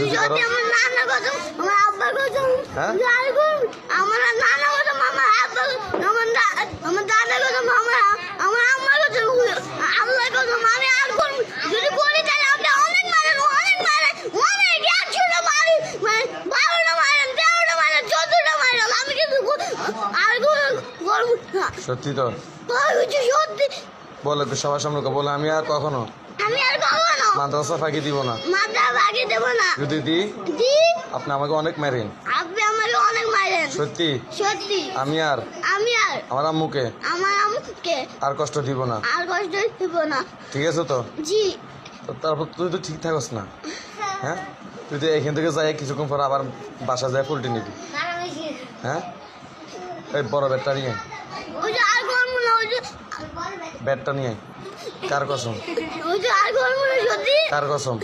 যদি করো আমার নানা কসম আমার আব্বার কসম হ্যাঁ আমার নানা কসম আমার আব্বা আমার দাদা কসম আমার আম্মা কসম আল্লাহ কসম আমি আর কোন যদি করি তাহলে আপনি অনেক মারেন অনেক একশোটা মারি মানে 12টা মারেন 13টা মারেন 14টা মারেন আমি কিন্তু আর করবো না সত্যি তো সত্যি বলে তো সবার সামনে বলে আমি আর কখনো আমি আর কখনো মাদ্রাসা ফাঁকি দিব না। মাথা ভাগি দেব না যদি দি আপনি আমাকে অনেক মারেন। আপনি আমাকে অনেক মারেন সত্যি সত্যি আমি আর আমার আম্মুকে আর কষ্ট দিব না। আর কষ্ট দিব না ঠিক আছে তো? জি তো তারপর তুই তো ঠিক থাকস না। হ্যাঁ তুই তো এখান থেকে যাই কিছুক্ষণ পর আবার বাসা যায় পোল্ট্রি নিবি। হ্যাঁ এই বড় ব্যাটটা নিয়ে ওই যে আর করবো না ওই যে ব্যাটটা নিয়ে কার কসম আর করবো না সত্যি কার কসম